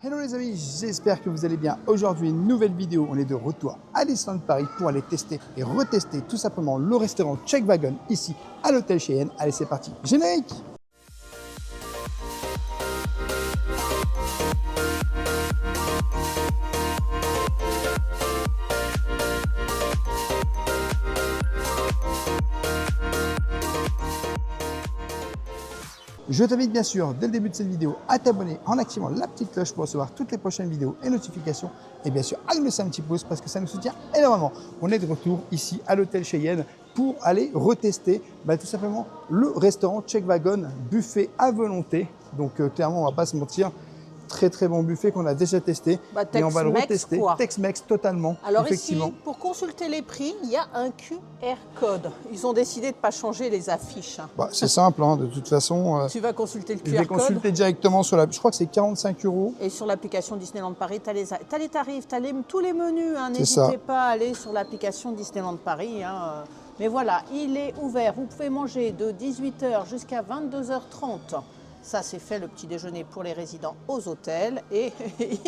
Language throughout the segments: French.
Hello les amis, j'espère que vous allez bien. Aujourd'hui, une nouvelle vidéo. On est de retour à Disneyland Paris pour aller tester et retester tout simplement le restaurant Czech Wagon ici à l'hôtel Cheyenne. Allez, c'est parti. Générique! Je t'invite bien sûr, dès le début de cette vidéo, à t'abonner en activant la petite cloche pour recevoir toutes les prochaines vidéos et notifications. Et bien sûr, à nous laisser un petit pouce parce que ça nous soutient énormément. On est de retour ici à l'hôtel Cheyenne pour aller retester tout simplement le restaurant Czech Wagon, buffet à volonté. Donc clairement, on ne va pas se mentir. Très très bon buffet qu'on a déjà testé et on va le retester. Tex-Mex totalement. Alors effectivement. ici, pour consulter les prix, il y a un QR code. Ils ont décidé de ne pas changer les affiches. C'est simple, hein, de toute façon. Tu vas consulter le QR code. Je vais consulter directement sur la. Je crois que c'est 45 €. Et sur l'application Disneyland Paris, tu as les tarifs, tu as tous les menus. Hein. N'hésitez pas à aller sur l'application Disneyland Paris. Hein. Mais voilà, il est ouvert. Vous pouvez manger de 18 h jusqu'à 22 h 30. Ça, c'est fait le petit déjeuner pour les résidents aux hôtels et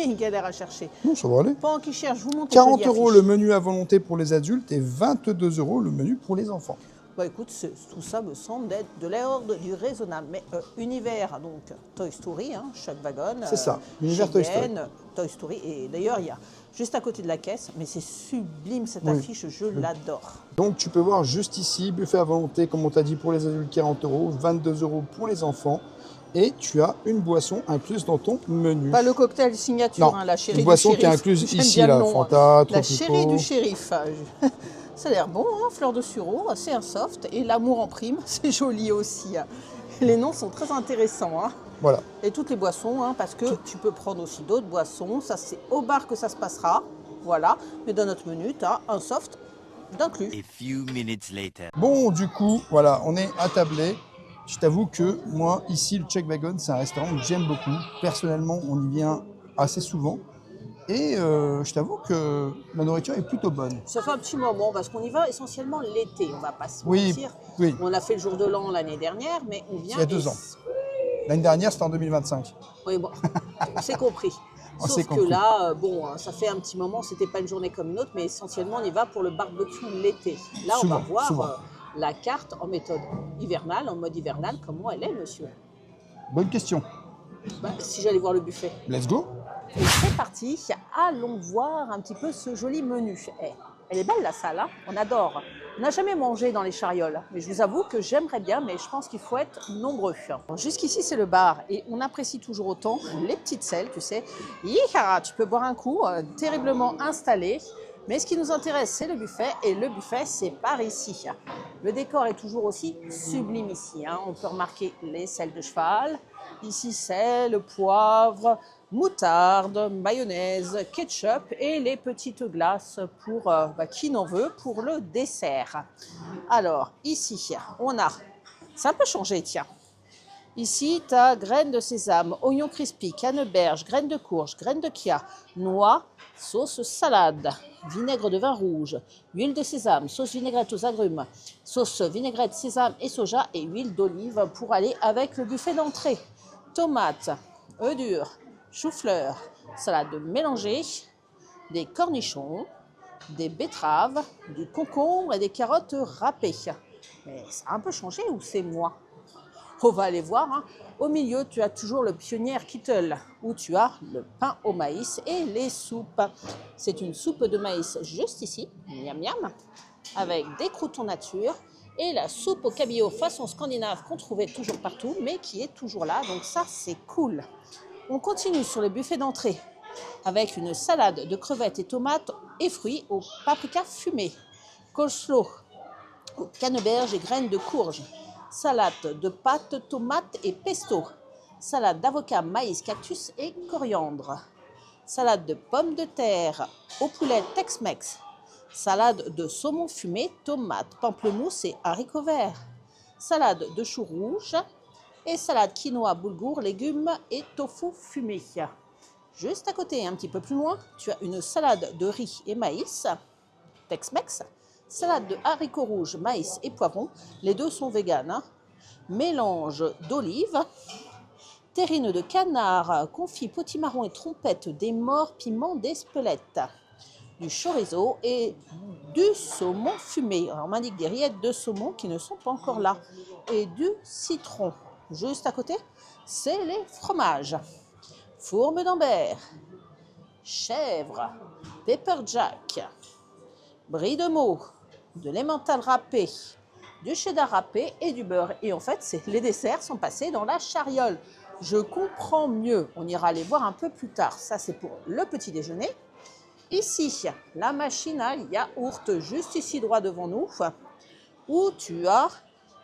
une galère à chercher. Non, ça va aller. Pendant qu'ils cherchent, vous montez 40 € le menu à volonté pour les adultes et 22 € le menu pour les enfants. Écoute, tout ça me semble être de l'ordre du raisonnable. Mais univers, donc Toy Story, hein, Czech Wagon. C'est ça, univers Toy Story. Toy Story. Et d'ailleurs, il y a juste à côté de la caisse, mais c'est sublime cette affiche, je l'adore. Donc tu peux voir juste ici, buffet à volonté, comme on t'a dit, pour les adultes 40 €, 22 € pour les enfants. Et tu as une boisson incluse dans ton menu. Pas le cocktail signature, non, la chérie du shérif. Une boisson qui est incluse ici, la Fanta, Tropico. La chérie du shérif. Ça a l'air bon, hein, fleur de sureau, c'est un soft. Et l'amour en prime, c'est joli aussi. Les noms sont très intéressants. Hein. Voilà. Et toutes les boissons, hein, parce que tu peux prendre aussi d'autres boissons. Ça, c'est au bar que ça se passera. Voilà. Mais dans notre menu, tu as un soft d'inclus. Bon, du coup, voilà, on est attablé. Je t'avoue que moi, ici, le Czech Wagon, c'est un restaurant que j'aime beaucoup. Personnellement, on y vient assez souvent. Et je t'avoue que la nourriture est plutôt bonne. Ça fait un petit moment, parce qu'on y va essentiellement l'été, on ne va pas se mentir. Oui. On a fait le jour de l'an l'année dernière, mais on vient... Il y a 2 ans. L'année dernière, c'était en 2025. Oui, bon, c'est compris. Sauf que là, ça fait un petit moment, c'était pas une journée comme une autre, mais essentiellement, on y va pour le barbecue l'été. Là, on va voir... la carte en méthode hivernale, en mode hivernal, comment elle est, monsieur? Bonne question. Si j'allais voir le buffet. Let's go. Et c'est parti, allons voir un petit peu ce joli menu. Elle est belle la salle, hein, on adore. On n'a jamais mangé dans les charioles, mais je vous avoue que j'aimerais bien, mais je pense qu'il faut être nombreux. Jusqu'ici, c'est le bar et on apprécie toujours autant les petites selles, tu sais. Tu peux boire un coup, terriblement installé. Mais ce qui nous intéresse, c'est le buffet, et le buffet, c'est par ici. Le décor est toujours aussi sublime ici. Hein. On peut remarquer les selles de cheval, ici sel, poivre, moutarde, mayonnaise, ketchup et les petites glaces pour qui n'en veut pour le dessert. Alors, ici, on a, c'est un peu changé, tiens. Ici, tu as graines de sésame, oignons crispy, canneberge, graines de courge, graines de chia, noix, sauce salade, vinaigre de vin rouge, huile de sésame, sauce vinaigrette aux agrumes, sauce vinaigrette, sésame et soja et huile d'olive pour aller avec le buffet d'entrée. Tomates, œufs durs, chou-fleur, salade mélangée, des cornichons, des betteraves, du concombre et des carottes râpées. Mais ça a un peu changé ou c'est moi ? On va aller voir. Hein. Au milieu, tu as toujours le pionnier Kittel, où tu as le pain au maïs et les soupes. C'est une soupe de maïs juste ici, miam miam, avec des croûtons nature et la soupe au cabillaud façon scandinave qu'on trouvait toujours partout, mais qui est toujours là. Donc ça, c'est cool. On continue sur le buffet d'entrée avec une salade de crevettes et tomates et fruits au paprika fumé, coleslaw aux canneberges et graines de courge. Salade de pâtes, tomates et pesto. Salade d'avocat, maïs, cactus et coriandre. Salade de pommes de terre au poulet Tex-Mex. Salade de saumon fumé, tomates, pamplemousse et haricots verts. Salade de choux rouges et salade quinoa, boulgour, légumes et tofu fumé. Juste à côté, un petit peu plus loin, tu as une salade de riz et maïs, Tex-Mex. Salade de haricots rouges, maïs et poivrons. Les deux sont véganes. Hein. Mélange d'olives, terrine de canard, confit potimarron et trompette des morts, piment d'Espelette, du chorizo et du saumon fumé. Alors, on m'indique des rillettes de saumon qui ne sont pas encore là. Et du citron. Juste à côté, c'est les fromages. Fourme d'Ambert, chèvre, pepper jack, brie de Meaux, de l'emmental râpé, du cheddar râpé et du beurre. Et en fait, les desserts sont passés dans la chariole. Je comprends mieux. On ira les voir un peu plus tard. Ça, c'est pour le petit déjeuner. Ici, la machine à yaourt, juste ici droit devant nous, où tu as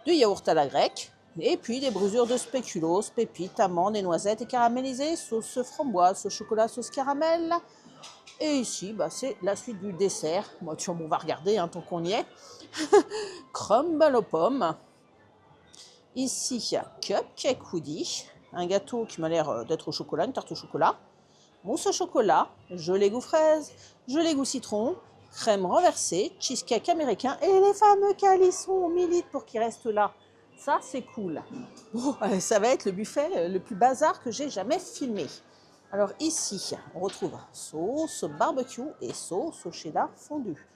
du yaourt à la grecque et puis des brusures de spéculoos, pépites, amandes et noisettes et caramélisées, sauce framboise, sauce chocolat, sauce caramel. Et ici, c'est la suite du dessert. Moi, on va regarder tant qu'on y est. Crumble aux pommes. Ici, cupcake woody, un gâteau qui m'a l'air d'être au chocolat, une tarte au chocolat. Mousse au chocolat, gelée goût fraise, gelée goût citron, crème renversée, cheesecake américain et les fameux calissons au millilitres pour qu'ils restent là. Ça, c'est cool. Ça va être le buffet le plus bazar que j'ai jamais filmé. Alors ici, on retrouve sauce barbecue et sauce au cheddar fondu.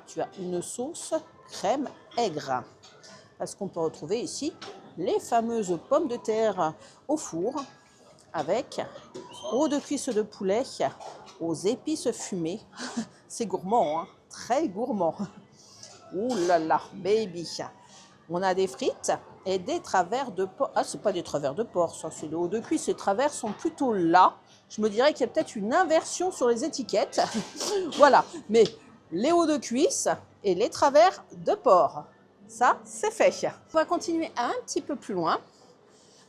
Tu as une sauce crème aigre. Parce qu'on peut retrouver ici les fameuses pommes de terre au four avec eau de cuisse de poulet aux épices fumées. C'est gourmand, très gourmand. Ouh là là, baby. On a des frites et des travers de porc. Ah, c'est pas des travers de porc, ça, c'est le haut de cuisse. Les travers sont plutôt là. Je me dirais qu'il y a peut-être une inversion sur les étiquettes. Voilà, mais les hauts de cuisse et les travers de porc. Ça, c'est fait. On va continuer un petit peu plus loin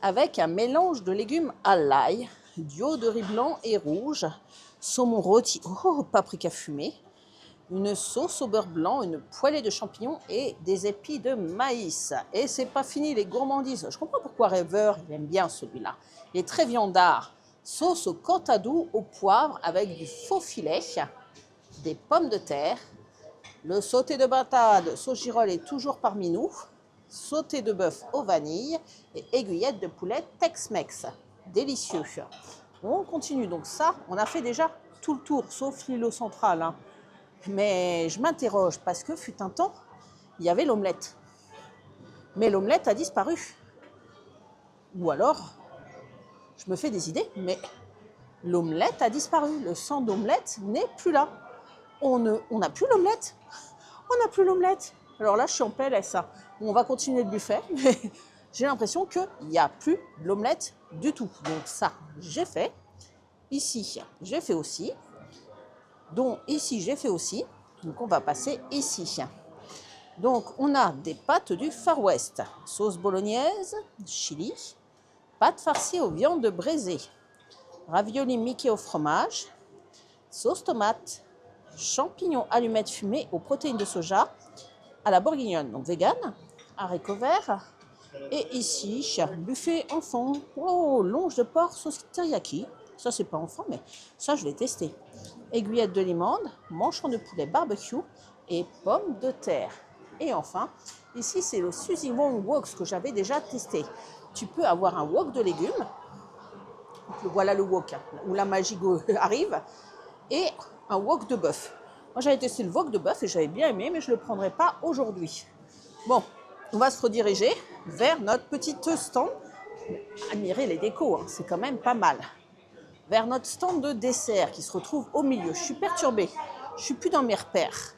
avec un mélange de légumes à l'ail, du haut de riz blanc et rouge, saumon rôti, paprika fumée, une sauce au beurre blanc, une poêlée de champignons et des épis de maïs. Et c'est pas fini les gourmandises. Je comprends pourquoi Rêveur, il aime bien celui-là. Il est très viandard. Sauce au cantadou au poivre avec du faux filet, des pommes de terre, le sauté de batade sauce girole est toujours parmi nous, sauté de bœuf aux vanilles et aiguillettes de poulet Tex-Mex. Délicieux. On continue. Donc ça, on a fait déjà tout le tour, sauf l'îlot central. Mais je m'interroge parce que fut un temps, il y avait l'omelette. Mais l'omelette a disparu. Ou alors, je me fais des idées, mais l'omelette a disparu. Le sang d'omelette n'est plus là. On n'a plus l'omelette. On n'a plus l'omelette. Alors là, je suis en PLS. On va continuer le buffet, mais j'ai l'impression qu'il n'y a plus l'omelette du tout. Donc ça, j'ai fait. Ici, j'ai fait aussi. Donc ici, j'ai fait aussi. Donc on va passer ici. Donc on a des pâtes du Far West. Sauce bolognaise, chili, pâtes farcies aux viandes braisées, raviolis Mickey au fromage, sauce tomate, champignons allumettes fumées aux protéines de soja à la bourguignonne, donc vegan, haricots verts. Et ici, buffet enfant, longe de porc sauce teriyaki. Ça, c'est pas enfant, mais ça, je vais tester. Aiguillette de limande, manchon de poulet barbecue et pommes de terre. Et enfin, ici, c'est le Suzy Wong Wok que j'avais déjà testé. Tu peux avoir un wok de légumes. Voilà le wok, où la magie arrive. Et un wok de bœuf. Moi, j'avais testé le wok de bœuf et j'avais bien aimé, mais je ne le prendrai pas aujourd'hui. Bon, on va se rediriger vers notre petite stand. Admirez les décos, c'est quand même pas mal. Vers notre stand de dessert qui se retrouve au milieu. Je suis perturbée. Je suis plus dans mes repères.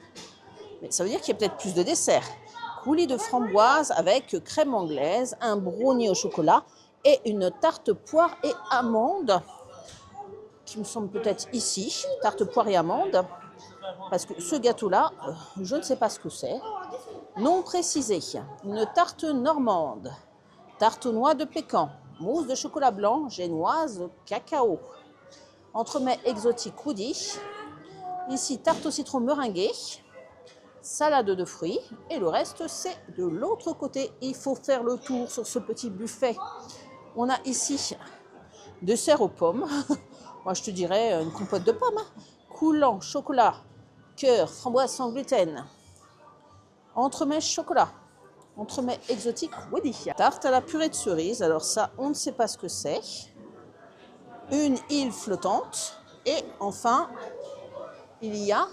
Mais ça veut dire qu'il y a peut-être plus de desserts. Coulis de framboise avec crème anglaise, un brownie au chocolat et une tarte poire et amande qui me semble peut-être ici. Tarte poire et amande. Parce que ce gâteau-là, je ne sais pas ce que c'est. Non précisé. Une tarte normande. Tarte aux noix de pécan. Mousse de chocolat blanc, génoise, cacao. Entremets exotique woody. Ici, tarte au citron meringuée. Salade de fruits. Et le reste, c'est de l'autre côté. Il faut faire le tour sur ce petit buffet. On a ici dessert aux pommes. Moi, je te dirais une compote de pommes. Coulant, chocolat, cœur, framboise sans gluten. Entremets chocolat. Entremets exotique woody. Tarte à la purée de cerise. Alors ça, on ne sait pas ce que c'est. une île flottante. Et enfin, il y a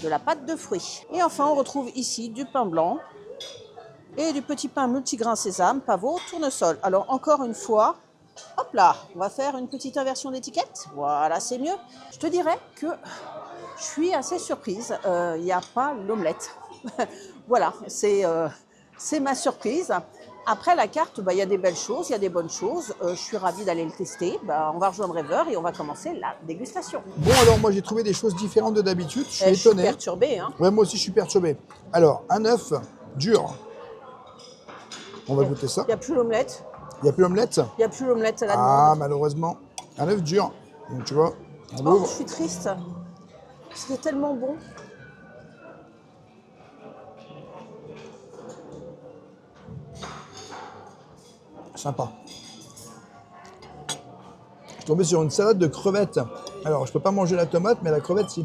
de la pâte de fruits. Et enfin, on retrouve ici du pain blanc et du petit pain multigrain sésame, pavot, tournesol. Alors encore une fois, hop là, on va faire une petite inversion d'étiquette. Voilà, c'est mieux. Je te dirais que je suis assez surprise. Il n'y a pas l'omelette. Voilà, c'est ma surprise. Après la carte, il y a des belles choses, il y a des bonnes choses. Je suis ravie d'aller le tester. On va rejoindre Rêveur et on va commencer la dégustation. Bon, alors moi j'ai trouvé des choses différentes de d'habitude. Je suis Je suis étonné. perturbée. Hein. Ouais, moi aussi je suis perturbé. Alors, un œuf dur. On va goûter ça. Il n'y a plus l'omelette. Il n'y a plus l'omelette? Il n'y a plus l'omelette à la Ah, demande. malheureusement. Un œuf dur. Donc tu vois, on Oh, l'ouvre. je suis triste. C'était tellement bon. Sympa. Je suis tombé sur une salade de crevettes. Alors, je peux pas manger la tomate, mais la crevette, si.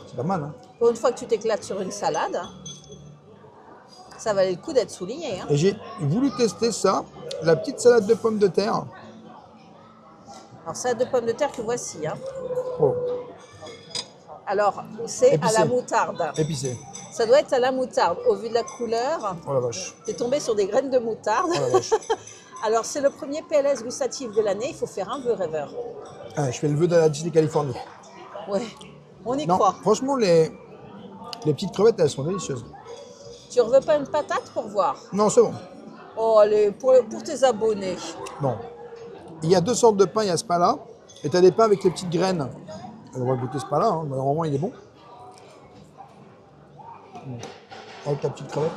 C'est pas mal, hein? Pour une fois que tu t'éclates sur une salade, ça valait le coup d'être souligné. Hein. Et j'ai voulu tester ça, la petite salade de pommes de terre. Alors, salade de pommes de terre que voici. Hein. Oh, Alors, c'est à Épicé. la moutarde. épicé. Ça doit être à la moutarde. Au vu de la couleur, Oh la vache. tu es tombé sur des graines de moutarde. Oh la vache. Alors, c'est le premier PLS gustatif de l'année. Il faut faire un vœu rêveur. Ah, je fais le vœu de la Disney Californie. Ouais, on y Non, croit. franchement, les petites crevettes, elles sont délicieuses. Tu ne veux pas une patate pour voir? Non, c'est bon. Oh, allez, pour tes abonnés. Bon. Il y a deux sortes de pain. Il y a ce pain-là. Et tu as des pains avec les petites graines. On va goûter ce pain-là. Hein. Normalement, il est bon. Avec ta petite crevette.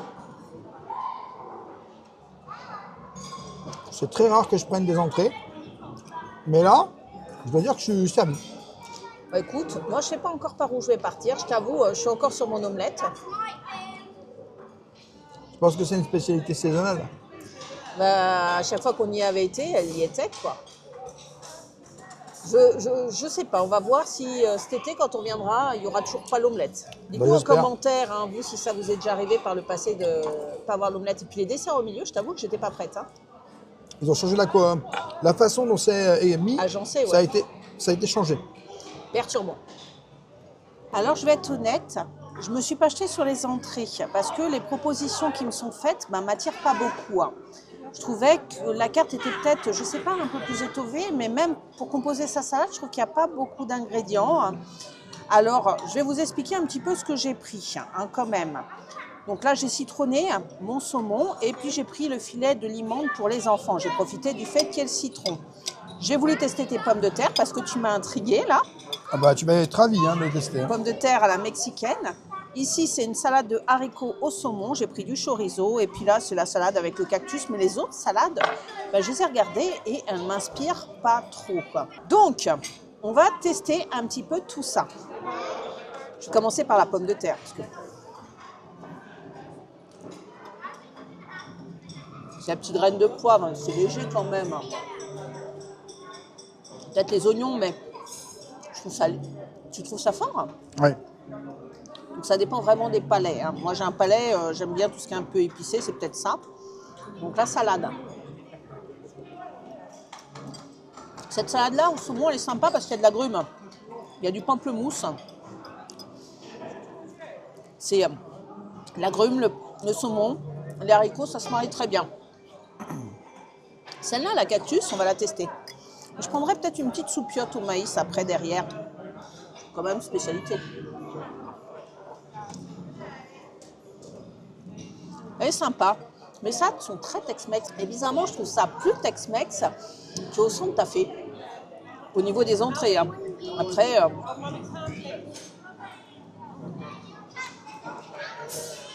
C'est très rare que je prenne des entrées. Mais là, je dois dire que je suis servi. Bah, écoute, moi je sais pas encore par où je vais partir. Je t'avoue, je suis encore sur mon omelette. Je pense que c'est une spécialité saisonnale. Bah, à chaque fois qu'on y avait été, elle y était quoi. Je sais pas. On va voir si cet été, quand on viendra, il y aura toujours pas l'omelette. Dites-nous en j'espère. commentaire, hein, vous, si ça vous est déjà arrivé par le passé de pas avoir l'omelette. Et puis les desserts au milieu, je t'avoue que j'étais pas prête. Hein. Ils ont changé la façon dont c'est mis. Agencé, Ça a ouais. été changé. Perturbant. Alors, je vais être honnête, je ne me suis pas jetée sur les entrées parce que les propositions qui me sont faites ne m'attirent pas beaucoup. Hein. Je trouvais que la carte était peut-être, je ne sais pas, un peu plus étoffée, mais même pour composer sa salade, je trouve qu'il n'y a pas beaucoup d'ingrédients. Alors, je vais vous expliquer un petit peu ce que j'ai pris, hein, quand même. Donc là, j'ai citronné mon saumon et puis j'ai pris le filet de limande pour les enfants. J'ai profité du fait qu'il y ait le citron. J'ai voulu tester tes pommes de terre parce que tu m'as intriguée là. Ah bah, tu vas être ravi hein, de le tester. Hein. Pommes de terre à la mexicaine. Ici, c'est une salade de haricots au saumon. J'ai pris du chorizo. Et puis là, c'est la salade avec le cactus. Mais les autres salades, je les ai regardées et elles ne m'inspirent pas trop. Quoi. Donc, on va tester un petit peu tout ça. Je vais commencer par la pomme de terre. Parce que c'est la petite graine de poivre. Hein. C'est léger quand même. Peut-être les oignons, mais je trouve ça... Tu trouves ça fort? Oui. Donc ça dépend vraiment des palais. Hein. Moi j'ai un palais, j'aime bien tout ce qui est un peu épicé, c'est peut-être ça. Donc la salade. Cette salade-là, au saumon, elle est sympa parce qu'il y a de l'agrumes. Il y a du pamplemousse. C'est l'agrume, le saumon, les haricots, ça se marie très bien. Celle-là, la cactus, on va la tester. Je prendrais peut-être une petite soupiote au maïs après, derrière. Quand même, spécialité. Elle est sympa. Mais ça, sont très Tex-Mex. Et bizarrement, je trouve ça plus Tex-Mex qu'au Santa Fe. Au niveau des entrées. Hein. Après,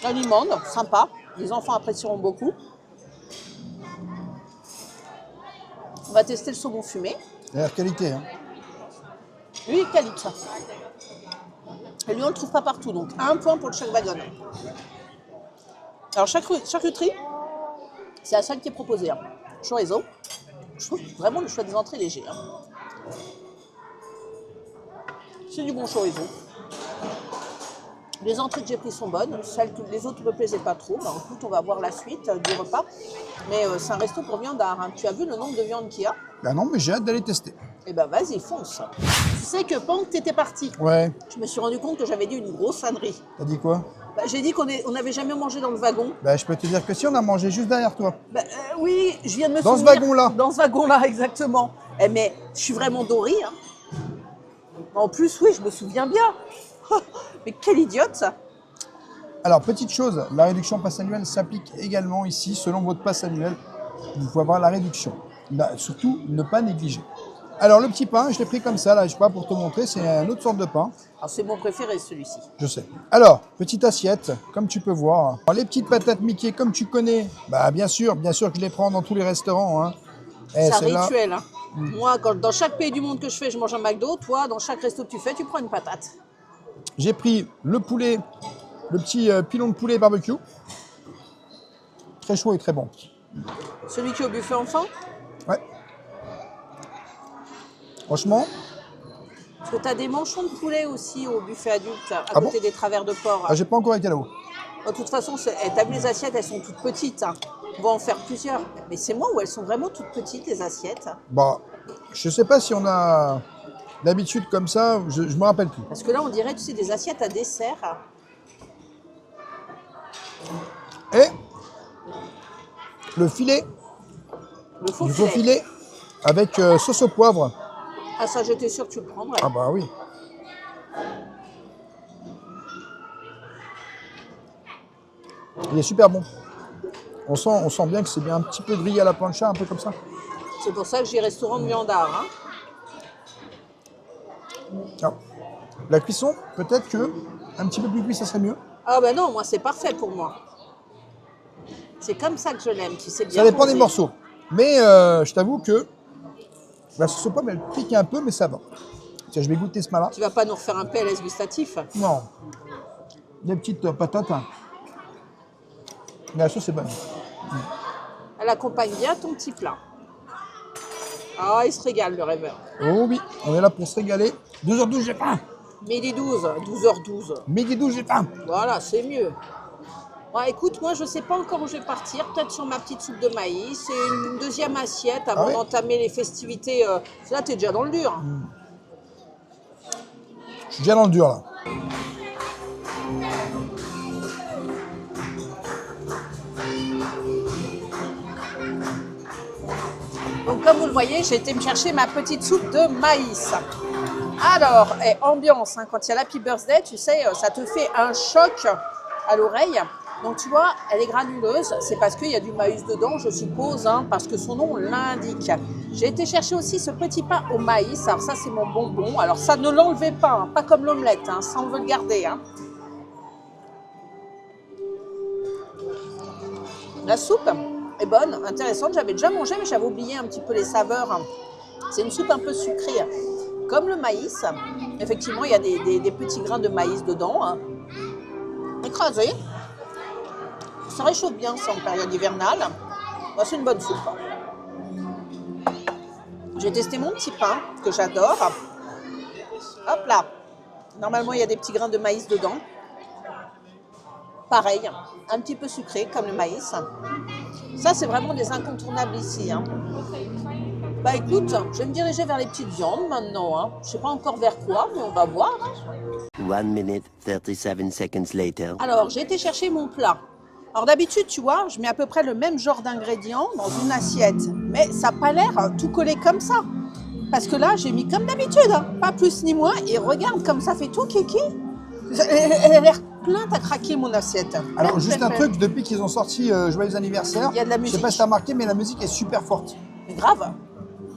la limande, sympa. Les enfants apprécieront beaucoup. On va tester le saumon fumé. Il a l'air qualité. Hein. Lui, il qualite. Et lui, on ne le trouve pas partout. Donc, 1 point pour le chaque wagon. Alors, charcuterie, c'est la seule qui est proposée. Hein. Chorizo. Je trouve vraiment le choix des entrées léger. Hein. C'est du bon chorizo. Les entrées que j'ai prises sont bonnes, les autres ne me plaisaient pas trop. Ben, écoute, on va voir la suite du repas. Mais c'est un resto pour viandards. Hein. Tu as vu le nombre de viandes qu'il y a? Ben non, mais j'ai hâte d'aller tester. Eh ben vas-y, fonce. Tu sais que pendant que tu étais parti, Ouais. je me suis rendu compte que j'avais dit une grosse ânerie. T'as dit quoi? Ben, j'ai dit qu'on n'avait jamais mangé dans le wagon. Ben, je peux te dire que si, on a mangé juste derrière toi. Ben, oui, je viens de me Dans ce souvenir. wagon-là. Dans ce wagon-là, exactement. Eh, mais je suis vraiment dorée. Hein. En plus, oui, je me souviens bien. Mais quelle idiote ça. Alors, petite chose, la réduction passe annuelle s'applique également ici. Selon votre passe annuel, vous pouvez avoir la réduction. Là, surtout, ne pas négliger. Alors, le petit pain, je l'ai pris comme ça, là, je sais pas, pour te montrer, c'est une autre sorte de pain. Alors, c'est mon préféré, celui-ci. Je sais. Alors, petite assiette, comme tu peux voir. Alors, les petites patates Mickey, comme tu connais, bah bien sûr que je les prends dans tous les restaurants. Hein. C'est un rituel. Hein. Moi, dans chaque pays du monde que je fais, je mange un McDo. Toi, dans chaque resto que tu fais, tu prends une patate. J'ai pris le poulet, le petit pilon de poulet barbecue. Très chaud et très bon. Celui qui est au buffet enfant? Ouais. Franchement. Parce que tu as des manchons de poulet aussi au buffet adulte, à Ah côté bon des travers de porc. Ah, j'ai pas encore été là-haut. De toute façon, t'as vu les assiettes, elles sont toutes petites. Hein. On va en faire plusieurs. Mais c'est moi où elles sont vraiment toutes petites, les assiettes. Bah, je sais pas si on a l'habitude comme ça, je me rappelle plus. Parce que là, on dirait, tu sais, des assiettes à dessert. Et le filet, Le faux du faux filet. filet avec sauce au poivre. Ah, ça, j'étais sûre que tu le prendrais. Ah bah oui. Il est super bon. On sent bien que c'est bien un petit peu grillé à la plancha, un peu comme ça. C'est pour ça que j'ai restaurant de viandard. Hein. Alors, la cuisson, peut-être que un petit peu plus cuit, ça serait mieux. Ah ben non, moi, c'est parfait pour moi. C'est comme ça que je l'aime, tu sais bien. Ça dépend manger. des morceaux. Mais je t'avoue que la sauce aux pommes, elle pique un peu, mais ça va. Tiens, je vais goûter ce mal-là. Tu vas pas nous refaire un PLS gustatif? Non. Des petites patates. Hein. Mais la sauce est bonne. Elle accompagne bien ton petit plat. Ah, il se régale, le rêveur. Oh oui, on est là pour se régaler. 2h12, j'ai faim. Midi 12, 12h12. Midi 12, j'ai faim. Voilà, c'est mieux. Bon, écoute, moi, je ne sais pas encore où je vais partir. Peut-être sur ma petite soupe de maïs et une deuxième assiette avant Ah ouais d'entamer les festivités. Là, tu es déjà dans le dur. Je suis déjà dans le dur, là. Donc, comme vous le voyez, j'ai été me chercher ma petite soupe de maïs. Alors, ambiance, hein, quand il y a l'Happy Birthday, tu sais, ça te fait un choc à l'oreille. Donc, tu vois, elle est granuleuse. C'est parce qu'il y a du maïs dedans, je suppose, hein, parce que son nom l'indique. J'ai été chercher aussi ce petit pain au maïs. Alors, ça, c'est mon bonbon. Alors, ça, ne l'enlevez pas, hein, pas comme l'omelette. Hein, ça, on veut le garder. Hein. La soupe est bonne, intéressante. J'avais déjà mangé, mais j'avais oublié un petit peu les saveurs. C'est une soupe un peu sucrée, comme le maïs. Effectivement, il y a des petits grains de maïs dedans, hein. Écrasés. Ça réchauffe bien ça en période hivernale. Bon, c'est une bonne soupe. J'ai testé mon petit pain, que j'adore. Hop là. Normalement, il y a des petits grains de maïs dedans. Pareil, un petit peu sucré, comme le maïs. Ça, c'est vraiment des incontournables ici. Hein. Bah écoute, je vais me diriger vers les petites viandes maintenant. Hein. Je ne sais pas encore vers quoi, mais on va voir. Hein. 1 minute, 37 seconds later. Alors, j'ai été chercher mon plat. Alors d'habitude, tu vois, je mets à peu près le même genre d'ingrédients dans une assiette. Mais ça n'a pas l'air tout collé comme ça. Parce que là, j'ai mis comme d'habitude, hein. Pas plus ni moins. Et regarde comme ça fait tout, Kiki. Elle a l'air pleine à craquer, mon assiette. Alors, Pleine, juste pleine, un pleine. truc, depuis qu'ils ont sorti Joyeux anniversaire, Il y a de la je sais musique. pas si tu as remarqué, mais la musique est super forte. Mais grave.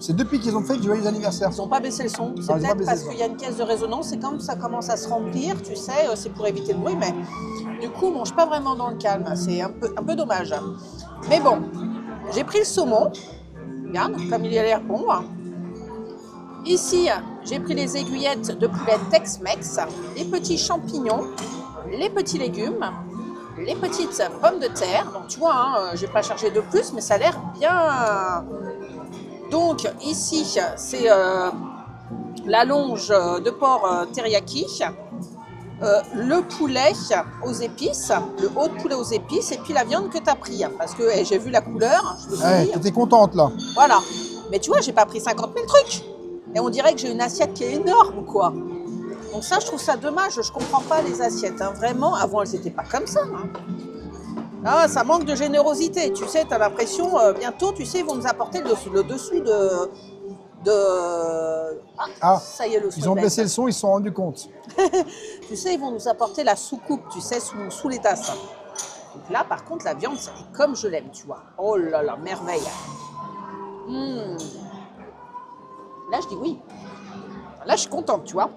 C'est depuis qu'ils ont fait le Joyeux anniversaire. Ils n'ont pas baissé le son. C'est ils ont pas peut-être baissé parce le son. qu'il y a une caisse de résonance et comme ça commence à se remplir, tu sais, c'est pour éviter le bruit. Mais du coup, on ne mange pas vraiment dans le calme. C'est un peu dommage. Mais bon, j'ai pris le saumon. Regarde, comme il a l'air bon. Ici, j'ai pris les aiguillettes de poulet Tex-Mex, les petits champignons, les petits légumes, les petites pommes de terre. Donc tu vois, hein, je n'ai pas chargé de plus, mais ça a l'air bien. Donc ici, c'est la longe de porc teriyaki. le poulet aux épices, le haut de poulet aux épices, et puis la viande que tu as pris. Parce que j'ai vu la couleur, je me suis Ouais, dit, t'étais contente là. voilà. Mais tu vois, j'ai pas pris 50 000 trucs. Et on dirait que j'ai une assiette qui est énorme, quoi. Donc ça, je trouve ça dommage. Je comprends pas les assiettes. Hein. Vraiment, avant, elles n'étaient pas comme ça. Hein. Ah, ça manque de générosité. Tu sais, tu as l'impression, bientôt, tu sais, ils vont nous apporter le dessous de... Ah, ça y est, le son ils ont baisse. baissé le son, ils se sont rendus compte. Tu sais, ils vont nous apporter la soucoupe, tu sais, sous les tasses. Donc là, par contre, la viande, c'est comme je l'aime, tu vois. Oh là là, merveille. Là, je dis oui. Là, je suis contente, tu vois.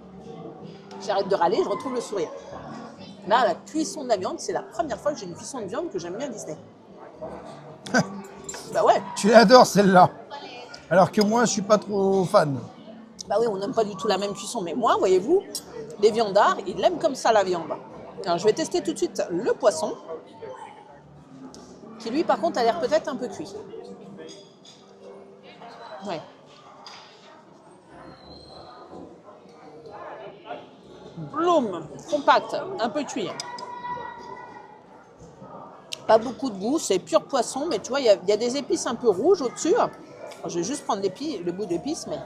J'arrête de râler, je retrouve le sourire. Là, la cuisson de la viande, c'est la première fois que j'ai une cuisson de viande que j'aime bien à Disney. Bah ouais. Tu l'adores celle-là. Alors que moi, je suis pas trop fan. Bah oui, on n'aime pas du tout la même cuisson. Mais moi, voyez-vous, les viandards, ils aiment comme ça la viande. Alors, je vais tester tout de suite le poisson, qui lui, par contre, a l'air peut-être un peu cuit. Ouais. Bloom, compact, un peu cuit. Pas beaucoup de goût, c'est pur poisson, mais tu vois, il y a des épices un peu rouges au-dessus. Alors, je vais juste prendre le bout d'épices, mais...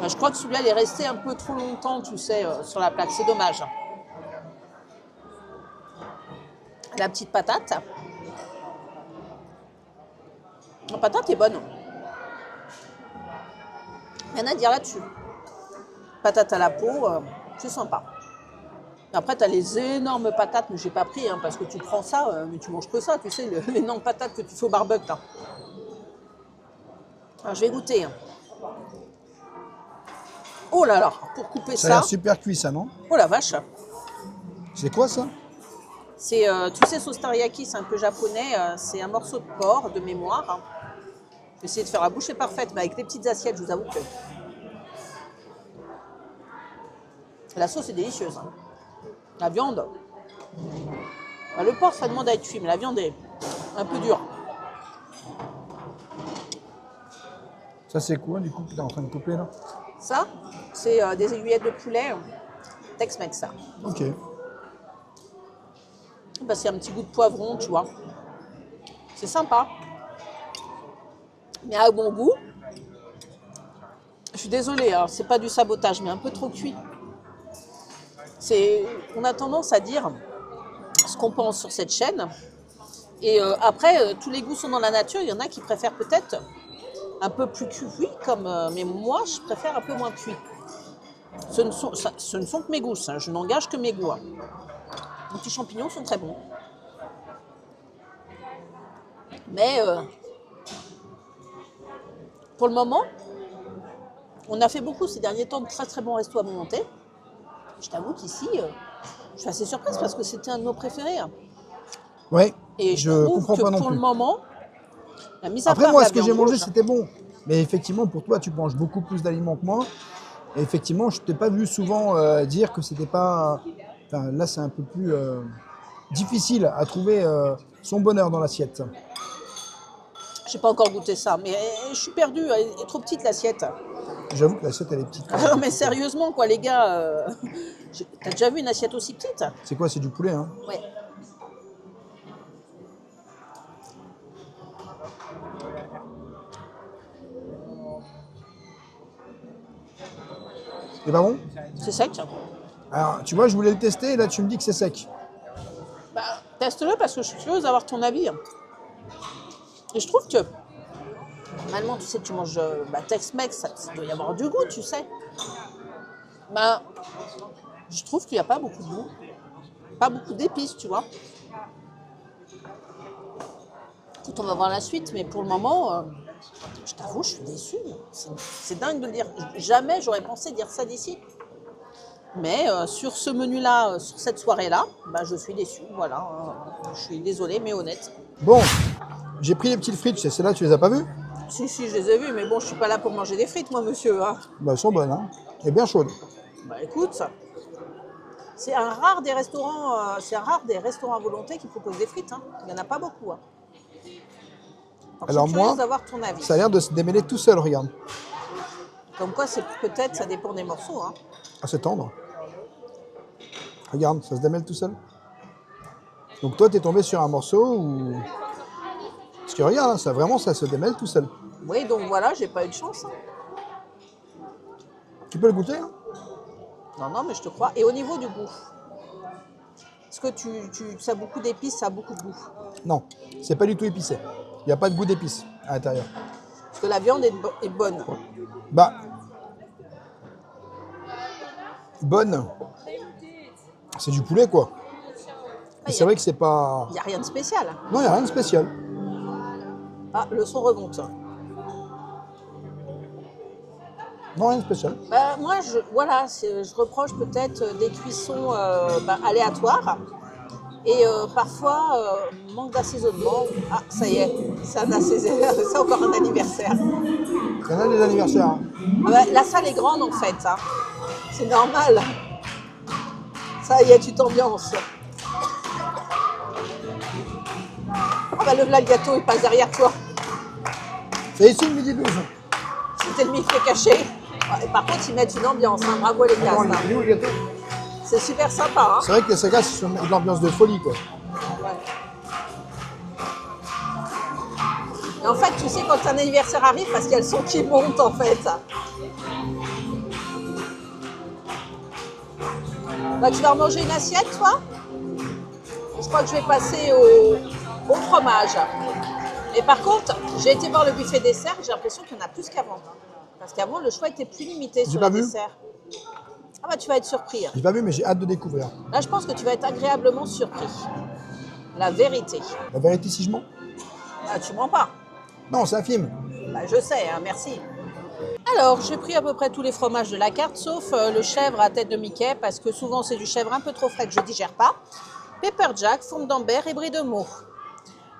Je crois que celui-là, il est resté un peu trop longtemps, tu sais, sur la plaque. C'est dommage. La petite patate. La patate est bonne. Rien à dire là-dessus. Patate à la peau, c'est sympa. Après, tu as les énormes patates, mais j'ai pas pris, hein, parce que tu prends ça, mais tu manges que ça, tu sais, l'énorme patate que tu fais au barbecue. Là. Alors, je vais goûter. Hein. Oh là là, pour couper Ça a l'air ça. super cuit, ça, non? Oh la vache. C'est quoi ça? C'est, tu sais, sauce teriyaki, c'est un peu japonais. C'est un morceau de porc de mémoire. Hein. Je vais essayer de faire la bouchée parfaite, mais avec les petites assiettes, je vous avoue que la sauce est délicieuse. Hein. La viande, le porc, ça demande à être cuit, mais la viande est un peu dure. Ça, c'est quoi, du coup, que tu es en train de couper, là? Ça, c'est des aiguillettes de poulet Tex-Mex, ça. Ok. Bah, c'est un petit goût de poivron, tu vois. C'est sympa. Mais à bon goût. Je suis désolée, hein, c'est pas du sabotage, mais un peu trop cuit. On a tendance à dire ce qu'on pense sur cette chaîne. Et après, tous les goûts sont dans la nature. Il y en a qui préfèrent peut-être un peu plus cuit, mais moi, je préfère un peu moins cuit. Ce ne sont que mes goûts, ça. Je n'engage que mes goûts. Hein. Les petits champignons sont très bons. Mais pour le moment, on a fait beaucoup ces derniers temps de très très bons restos à volonté. Je t'avoue qu'ici, je suis assez surprise parce que c'était un de nos préférés. Hein. Ouais, Et je trouve comprends que pas non pour plus. le moment, la mise à Après, part moi, la ce que j'ai viande mangé, rouge, c'était bon. Mais effectivement, pour toi, tu manges beaucoup plus d'aliments que moi. Et effectivement, je t'ai pas vu souvent dire que c'était pas... Enfin, là, c'est un peu plus difficile à trouver son bonheur dans l'assiette. j'ai pas encore goûté ça, mais je suis perdue, elle est trop petite l'assiette. J'avoue que l'assiette, elle est petite. Ah non, mais sérieusement, quoi, les gars, t'as déjà vu une assiette aussi petite? C'est quoi? C'est du poulet, hein? Ouais. C'est pas bon? C'est sec. Alors, tu vois, je voulais le tester et là, tu me dis que c'est sec. Bah, teste-le parce que je suis curieuse d'avoir ton avis. Et je trouve que, normalement, tu sais, tu manges Tex-Mex, ça doit y avoir du goût, tu sais. Bah, je trouve qu'il n'y a pas beaucoup de goût. Pas beaucoup d'épices, tu vois. Écoute, on va voir la suite, mais pour le moment, je t'avoue, je suis déçue. C'est dingue de le dire. Jamais j'aurais pensé dire ça d'ici. Mais sur ce menu-là, sur cette soirée-là, bah, je suis déçue. Voilà, je suis désolée, mais honnête. Bon, j'ai pris les petites frites, celles-là, tu les as pas vues? Si, je les ai vues, mais bon, je suis pas là pour manger des frites, moi, monsieur. Hein. Bah, elles sont bonnes, hein? Et bien chaudes. Bah, écoute, c'est un rare des restaurants à volonté qui proposent des frites. Hein. Il n'y en a pas beaucoup. Hein. Alors je suis curieuse moi, d'avoir ton avis. ça a l'air de se démêler tout seul, regarde. Comme quoi, c'est peut-être, ça dépend des morceaux. Hein. Ah, c'est tendre. Regarde, ça se démêle tout seul. Donc toi, t'es tombé sur un morceau où... Parce que regarde, hein, ça vraiment, ça se démêle tout seul. Oui, donc voilà, j'ai pas eu de chance. Hein. Tu peux le goûter, hein? Non, non, mais je te crois. Et au niveau du goût, est-ce que ça a beaucoup d'épices, ça a beaucoup de goût? Non, c'est pas du tout épicé. Il n'y a pas de goût d'épices à l'intérieur. Parce que la viande est bonne. Bah, bonne. C'est du poulet, quoi. Mais c'est vrai que c'est pas... Il n'y a rien de spécial. Non, il n'y a rien de spécial. Ah, le son remonte. Non, rien de spécial. Bah, moi, je reproche peut-être des cuissons aléatoires et parfois manque d'assaisonnement. Ah, ça y est, c'est encore un anniversaire. Il y en a des anniversaires. Hein. Ah bah, la salle est grande en fait, hein. C'est normal. Ça y est, tu t'ambiances. Ah bah le gâteau, il passe derrière toi. C'est ici le midi 12. C'était le micro caché. Ouais, par contre, ils mettent une ambiance, hein. Bravo les gars. Bon, il est où, le gâteau? C'est super sympa. Hein. C'est vrai que les sagas, c'est de l'ambiance de folie, quoi. Ouais. Et en fait, tu sais, quand un anniversaire arrive, parce qu'il y a le son qui monte, en fait. Bah, tu vas en manger une assiette, toi? Je crois que je vais passer au fromage. Et par contre, j'ai été voir le buffet dessert, j'ai l'impression qu'il y en a plus qu'avant. Parce qu'avant, le choix était plus limité sur le dessert. Ah bah, tu vas être surpris. J'ai pas vu, mais j'ai hâte de découvrir. Là, je pense que tu vas être agréablement surpris. La vérité. La vérité, si je mens? Ah, tu mens pas. Non, c'est un film. Bah, je sais, hein, merci. Alors, j'ai pris à peu près tous les fromages de la carte, sauf le chèvre à tête de Mickey, parce que souvent c'est du chèvre un peu trop frais que je digère pas. Pepper Jack, fourme d'Ambert et brie de Meaux.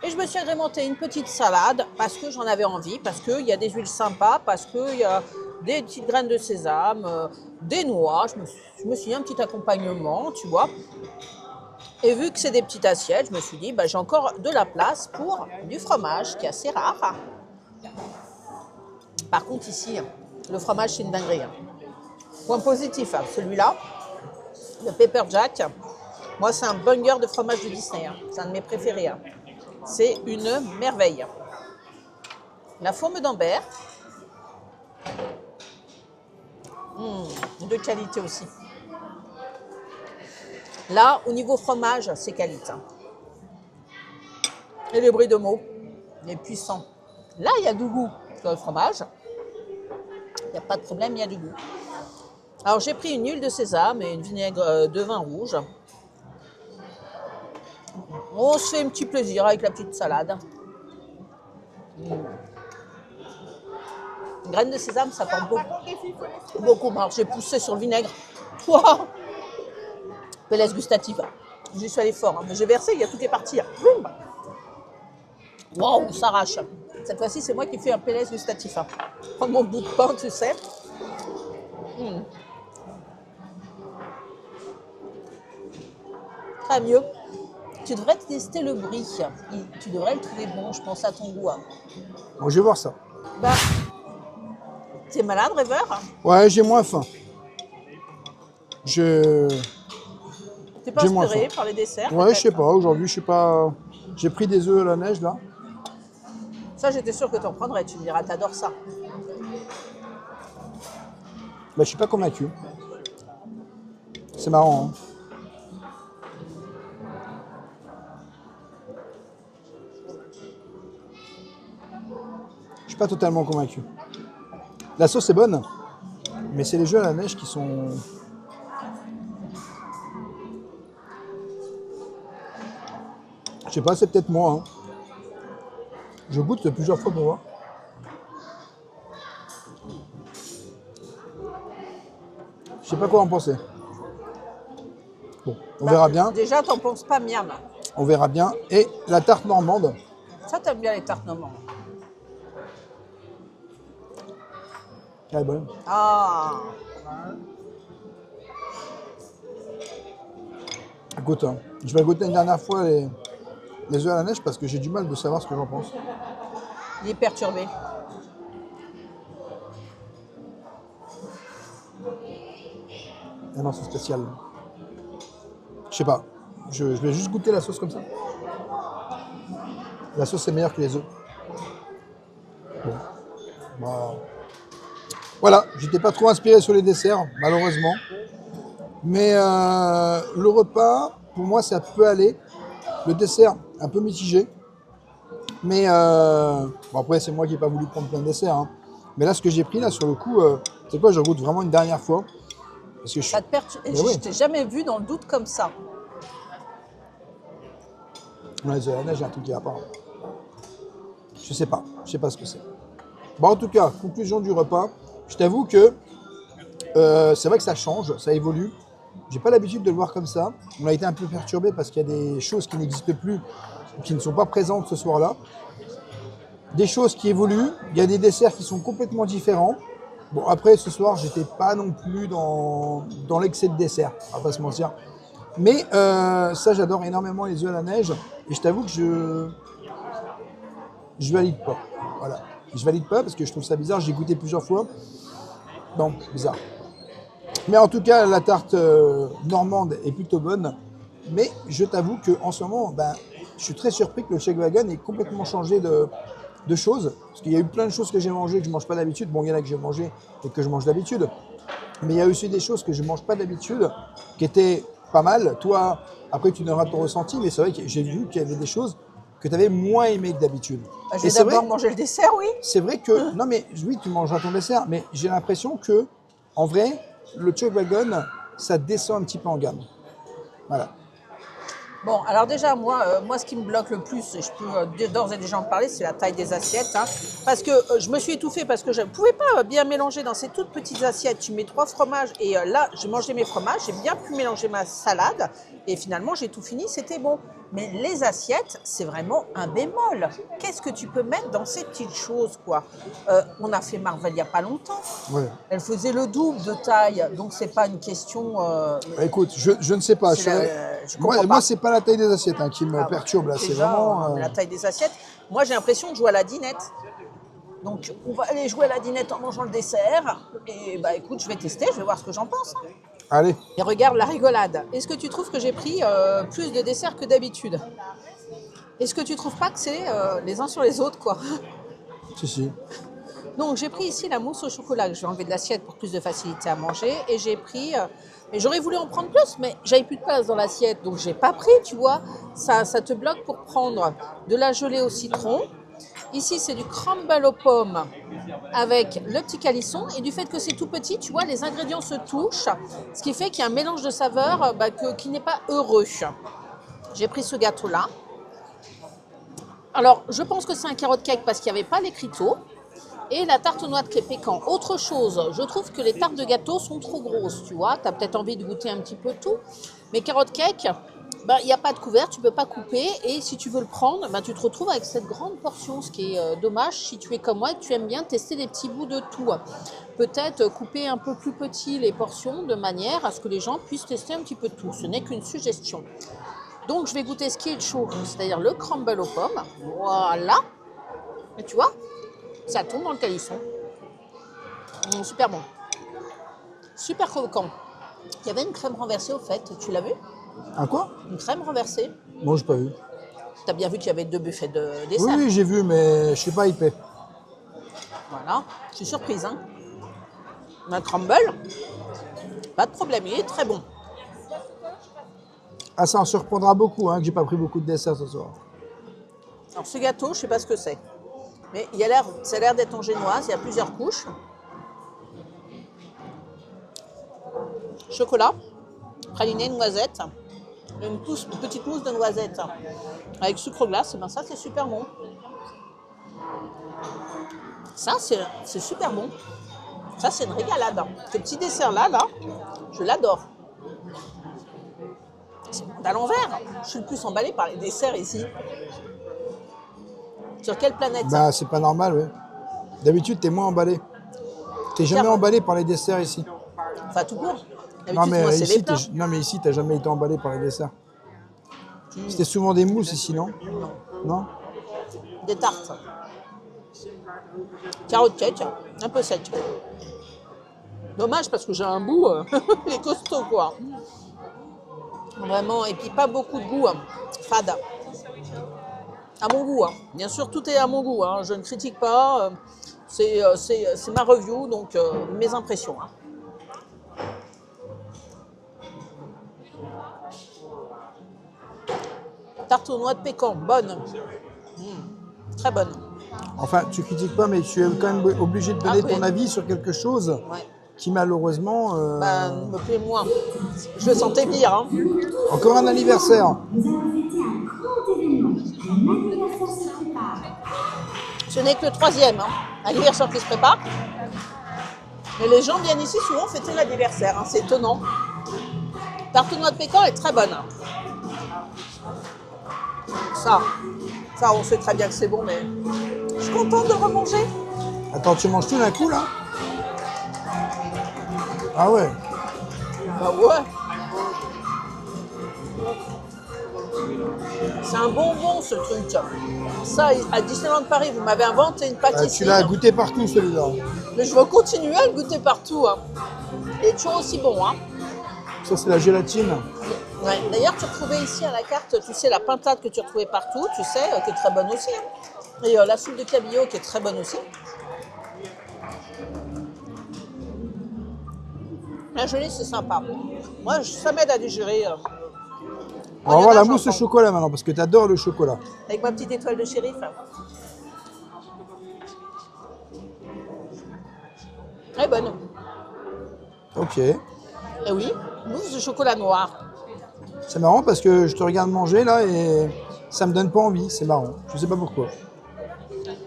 Et je me suis agrémenté une petite salade parce que j'en avais envie, parce qu'il y a des huiles sympas, parce qu'il y a des petites graines de sésame, des noix. Je me suis dit un petit accompagnement, tu vois. Et vu que c'est des petites assiettes, je me suis dit, bah, j'ai encore de la place pour du fromage, qui est assez rare. Par contre, ici, le fromage, c'est une dinguerie. Point positif, celui-là, le Pepper Jack, moi, c'est un banger de fromage de Disney. C'est un de mes préférés. C'est une merveille. La fourme d'Ambert, de qualité aussi. Là, au niveau fromage, c'est qualité. Et les brie de Meaux, les puissants. Là, il y a du goût sur le fromage. Il n'y a pas de problème, il y a du goût. Alors, j'ai pris une huile de sésame et une vinaigre de vin rouge. On se fait un petit plaisir avec la petite salade. Une graine de sésame, ça porte beaucoup. Beaucoup. Alors, j'ai poussé sur le vinaigre. Wow. Pélaise gustative. J'y suis allée fort. Mais j'ai versé, il y a tout est parti. Waouh, on s'arrache. Cette fois-ci, c'est moi qui fais un pélaise gustatif. Prends mon bout de pain, tu sais. Très mieux. Tu devrais tester le brie. Tu devrais le trouver bon, je pense, à ton goût. Bon, je vais voir ça. Bah, t'es malade, rêveur? Ouais, j'ai moins faim. T'es pas inspiré par les desserts? Ouais, je sais pas. Aujourd'hui, je sais pas. J'ai pris des œufs à la neige, là. Ça, j'étais sûre que t'en prendrais. Tu me diras, t'adores ça. Bah, je suis pas convaincu. C'est marrant, hein. Je suis pas totalement convaincu. La sauce est bonne, mais c'est les jeux à la neige qui sont... Je sais pas, c'est peut-être moi. Hein. Je goûte plusieurs fois pour voir. Je sais pas quoi en penser. Bon, on verra bien. Déjà, t'en penses pas miam. On verra bien. Et la tarte normande. Ça, t'aimes bien les tartes normandes. Elle est bonne. Ah. Écoute, hein, je vais goûter une dernière fois les œufs à la neige parce que j'ai du mal de savoir ce que j'en pense. Il est perturbé. Ah non, c'est spécial. Je sais pas. Je vais juste goûter la sauce comme ça. La sauce est meilleure que les œufs. Bon. Bah. Voilà, j'étais pas trop inspiré sur les desserts, malheureusement. Mais le repas, pour moi, ça peut aller. Le dessert, un peu mitigé. Mais bon, après, c'est moi qui n'ai pas voulu prendre plein de desserts. Hein. Mais là, ce que j'ai pris, là, sur le coup, c'est quoi, je goûte vraiment une dernière fois. Parce que Ça te perturbe. Mais Je ouais. t'ai jamais vu dans le doute comme ça. Ouais, c'est la neige, il y a un truc qui va pas. Je sais pas ce que c'est. Bon, en tout cas, conclusion du repas. Je t'avoue que c'est vrai que ça change, ça évolue. J'ai pas l'habitude de le voir comme ça. On a été un peu perturbé parce qu'il y a des choses qui n'existent plus ou qui ne sont pas présentes ce soir-là. Des choses qui évoluent. Il y a des desserts qui sont complètement différents. Bon, après, ce soir, j'étais pas non plus dans l'excès de dessert, on va pas se mentir. Mais ça, j'adore énormément les œufs à la neige. Et je t'avoue que je valide pas. Voilà. Je valide pas parce que je trouve ça bizarre. J'ai goûté plusieurs fois. Donc, bizarre. Mais en tout cas, la tarte normande est plutôt bonne. Mais je t'avoue qu'en ce moment, ben, je suis très surpris que le Czech Wagon ait complètement changé de choses. Parce qu'il y a eu plein de choses que j'ai mangées que je ne mange pas d'habitude. Bon, il y en a que j'ai mangé et que je mange d'habitude. Mais il y a aussi des choses que je ne mange pas d'habitude qui étaient pas mal. Toi, après, tu n'auras ton ressenti. Mais c'est vrai que j'ai vu qu'il y avait des choses que tu avais moins aimées que d'habitude. Je vais d'abord manger le dessert, oui. C'est vrai que... Non, mais oui, tu mangeras ton dessert. Mais j'ai l'impression que, en vrai, le Czech Wagon, ça descend un petit peu en gamme. Voilà. Bon, alors déjà, moi, ce qui me bloque le plus, et je peux d'ores et déjà en parler, c'est la taille des assiettes. Hein, parce que je me suis étouffée parce que je ne pouvais pas bien mélanger dans ces toutes petites assiettes. Tu mets 3 fromages et là, j'ai mangé mes fromages, j'ai bien pu mélanger ma salade et finalement, j'ai tout fini, c'était bon. Mais les assiettes, c'est vraiment un bémol. Qu'est-ce que tu peux mettre dans ces petites choses, quoi? On a fait Marvel il n'y a pas longtemps. Ouais. Elle faisait le double de taille, donc c'est pas une question... Écoute, je ne sais pas. Moi, c'est pas la taille des assiettes qui me perturbe. Là, c'est vraiment... La taille des assiettes. Moi, j'ai l'impression de jouer à la dinette. Donc, on va aller jouer à la dinette en mangeant le dessert. Et bah, écoute, je vais tester, je vais voir ce que j'en pense. Allez. Et regarde la rigolade. Est-ce que tu trouves que j'ai pris plus de dessert que d'habitude? Est-ce que tu trouves pas que c'est les uns sur les autres, quoi? Si. Donc, j'ai pris ici la mousse au chocolat que je vais enlever de l'assiette pour plus de facilité à manger. Et j'ai pris... mais j'aurais voulu en prendre plus, mais j'avais plus de place dans l'assiette. Donc, j'ai pas pris, tu vois. Ça te bloque pour prendre de la gelée au citron. Ici, c'est du crumble aux pommes avec le petit calisson. Et du fait que c'est tout petit, tu vois, les ingrédients se touchent. Ce qui fait qu'il y a un mélange de saveurs qui n'est pas heureux. J'ai pris ce gâteau-là. Alors, je pense que c'est un carrot cake parce qu'il n'y avait pas l'écriteau. Et la tarte aux noix de pécan. Autre chose, je trouve que les tartes de gâteau sont trop grosses, tu vois. Tu as peut-être envie de goûter un petit peu tout. Mais carrot cake, il n'y a pas de couvert, tu ne peux pas couper. Et si tu veux le prendre, tu te retrouves avec cette grande portion, ce qui est dommage si tu es comme moi et que tu aimes bien tester des petits bouts de tout. Peut-être couper un peu plus petit les portions de manière à ce que les gens puissent tester un petit peu tout. Ce n'est qu'une suggestion. Donc, je vais goûter ce qui est chaud, c'est-à-dire le crumble aux pommes. Voilà. Et tu vois, ça tombe dans le calisson. Super bon. Super croquant. Il y avait une crème renversée au fait, tu l'as vu? Un quoi? Une crème renversée. Moi, je n'ai pas vu. Tu as bien vu qu'il y avait 2 buffets de dessert. Oui, j'ai vu, mais je ne suis pas hypé. Voilà, je suis surprise. Hein. Un crumble, pas de problème, il est très bon. Ah, ça en surprendra beaucoup que j'ai pas pris beaucoup de dessert ce soir. Alors ce gâteau, je ne sais pas ce que c'est. Mais ça a l'air d'être en génoise, il y a plusieurs couches. Chocolat, praliné, noisette, une petite mousse de noisette avec sucre glace, et ça c'est super bon. Ça c'est super bon. Ça c'est une régalade. Ce petit dessert là, je l'adore. À l'envers, je suis le plus emballée par les desserts ici. Sur quelle planète? C'est pas normal, oui. D'habitude, t'es moins emballé. T'es jamais emballé par les desserts ici. Enfin, tout court. Non, mais les ici, t'as jamais été emballé par les desserts. C'était souvent des mousses ici, non? Non. Des tartes. Carrot cake, un peu sec. Dommage parce que j'ai un bout, il est costaud, quoi. Vraiment, et puis pas beaucoup de goût, hein. Fade. À mon goût, hein. Bien sûr, tout est à mon goût, hein. Je ne critique pas. C'est ma review, donc mes impressions, hein. Tarte aux noix de pécan, bonne. Très bonne. Enfin, tu critiques pas, mais tu es quand même obligé de donner Ah, oui. ton avis sur quelque chose Ouais. qui malheureusement... Me plaît moins. Je le sentais pire, hein. Encore un anniversaire. Ce n'est que le 3e anniversaire qui se prépare. Mais les gens viennent ici souvent fêter l'anniversaire, hein. C'est étonnant. Tarte aux noix de pécan est très bonne. Ça, on sait très bien que c'est bon, mais je suis contente de le remanger. Attends, tu manges tout d'un coup là? Ah ouais. Bah ouais. C'est un bonbon ce truc. Ça, à Disneyland Paris, vous m'avez inventé une Tu pâtisserie. l'as goûté partout celui-là. Mais je veux continuer à le goûter partout, hein. Il est toujours aussi bon, hein. Ça c'est la gélatine. Ouais. D'ailleurs, tu retrouvais ici à la carte, tu sais, la pintade que tu retrouvais partout, tu sais, qui est très bonne aussi, hein. Et la soupe de cabillaud qui est très bonne aussi. La gelée, c'est sympa. Moi, ça m'aide à digérer. On va voir la mousse au chocolat maintenant, parce que tu adores le chocolat. Avec ma petite étoile de shérif. Elle est bonne. Ok. Eh oui, mousse de chocolat noir. C'est marrant parce que je te regarde manger là et ça me donne pas envie, c'est marrant. Je sais pas pourquoi.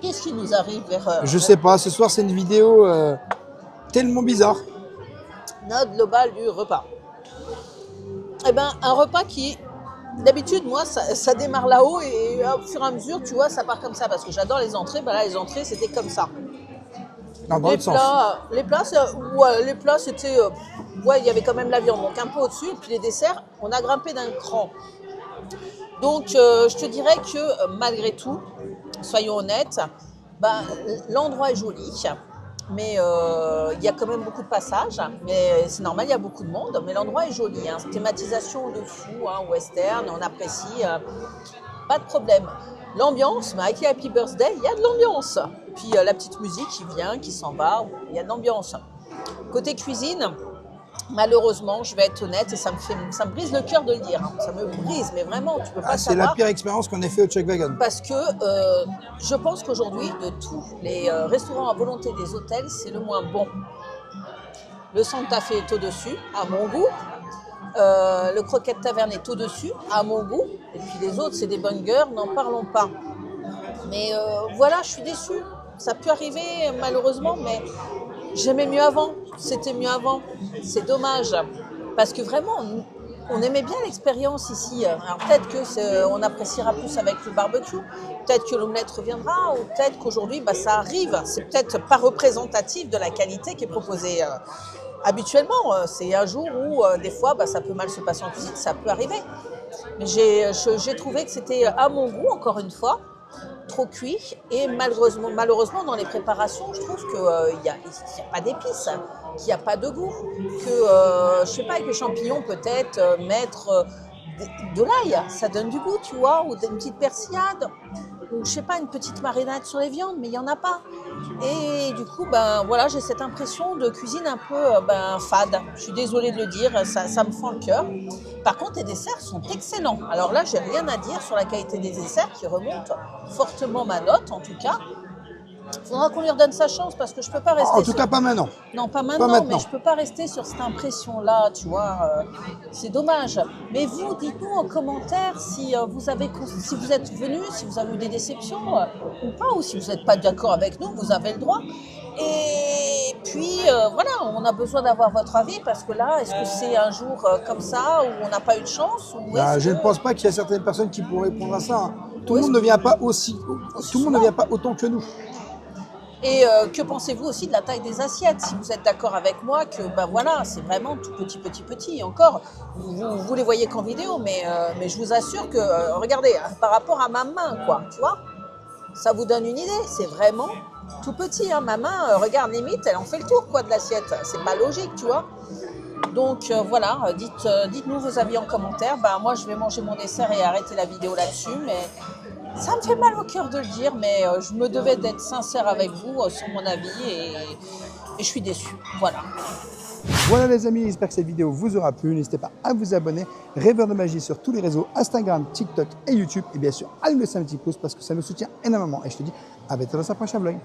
Qu'est-ce qui nous arrive vers Je sais pas, ce soir c'est une vidéo tellement bizarre. note globale du repas? Eh ben, un repas qui, d'habitude, moi, ça démarre là-haut et au fur et à mesure, tu vois, ça part comme ça parce que j'adore les entrées. Ben là, les entrées, c'était comme ça. Non, dans l'autre sens. Les plats, c'était, ouais, il y avait quand même la viande, donc un peu au-dessus. Et puis les desserts, on a grimpé d'un cran. Donc, je te dirais que malgré tout, soyons honnêtes, ben, l'endroit est joli, mais il y a quand même beaucoup de passages. Mais c'est normal, il y a beaucoup de monde, mais l'endroit est joli, hein. Thématisation de fou, hein, western, on apprécie, pas de problème. L'ambiance, avec les Happy Birthday, il y a de l'ambiance. Et puis la petite musique qui vient, qui s'en va, il y a de l'ambiance. Côté cuisine, malheureusement, je vais être honnête et ça me brise le cœur de le dire, hein. Ça me brise, mais vraiment, tu peux pas C'est la savoir. pire expérience qu'on ait fait au Chuck Wagon. Parce que je pense qu'aujourd'hui, de tous les restaurants à volonté des hôtels, c'est le moins bon. Le Santa Fe est au-dessus, à mon goût. Le Croquette Taverne est au-dessus, à mon goût. Et puis les autres, c'est des bungers, n'en parlons pas. Mais voilà, je suis déçue. Ça peut arriver, malheureusement, mais j'aimais mieux avant. C'était mieux avant. C'est dommage. Parce que vraiment, on aimait bien l'expérience ici. Alors peut-être qu'on appréciera plus avec le barbecue. Peut-être que l'omelette reviendra. Ou peut-être qu'aujourd'hui, bah, ça arrive. C'est peut-être pas représentatif de la qualité qui est proposée. Habituellement, c'est un jour où des fois bah, ça peut mal se passer en cuisine, ça peut arriver. Mais j'ai trouvé que c'était à mon goût, encore une fois, trop cuit. Et malheureusement dans les préparations, je trouve qu'il n'y a pas d'épices, qu'il n'y a pas de goût. Que, je sais pas, avec les champignons peut-être, mettre de l'ail, ça donne du goût, tu vois, ou une petite persillade. Ou je sais pas, une petite marinade sur les viandes, mais il n'y en a pas. Et du coup, ben voilà, j'ai cette impression de cuisine un peu fade. Je suis désolée de le dire, ça me fend le cœur. Par contre, les desserts sont excellents. Alors là, j'ai rien à dire sur la qualité des desserts qui remonte fortement ma note, en tout cas. Il faudra qu'on lui redonne sa chance parce que je peux pas rester. En tout cas, pas maintenant. Non, pas maintenant, Pas maintenant. mais je peux pas rester sur cette impression-là, tu vois. C'est dommage. Mais vous, dites-nous en commentaire si vous êtes venus, si vous avez eu des déceptions ou pas, ou si vous n'êtes pas d'accord avec nous, vous avez le droit. Et puis, voilà, on a besoin d'avoir votre avis parce que là, est-ce que c'est un jour comme ça où on n'a pas eu de chance ou Bah, est-ce je que- ne pense pas qu'il y a certaines personnes qui pourront répondre à ça, hein. Tout le monde ne vient pas tout le monde ne vient pas autant que nous. Et que pensez-vous aussi de la taille des assiettes? Si vous êtes d'accord avec moi que ben voilà, c'est vraiment tout petit. Encore, vous les voyez qu'en vidéo, mais je vous assure que, regardez, hein, par rapport à ma main, quoi, tu vois, ça vous donne une idée. C'est vraiment tout petit, hein. Ma main, regarde, limite, elle en fait le tour, quoi, de l'assiette. C'est pas logique, tu vois. Donc voilà, dites-nous vos avis en commentaire. Ben, moi, je vais manger mon dessert et arrêter la vidéo là-dessus. Mais ça me fait mal au cœur de le dire, mais je me devais d'être sincère avec vous sur mon avis et je suis déçue. Voilà. Voilà les amis, j'espère que cette vidéo vous aura plu. N'hésitez pas à vous abonner. Rêveur de magie sur tous les réseaux, Instagram, TikTok et YouTube. Et bien sûr, allumez un petit pouce parce que ça nous soutient énormément. Et je te dis à bientôt dans un prochain vlog.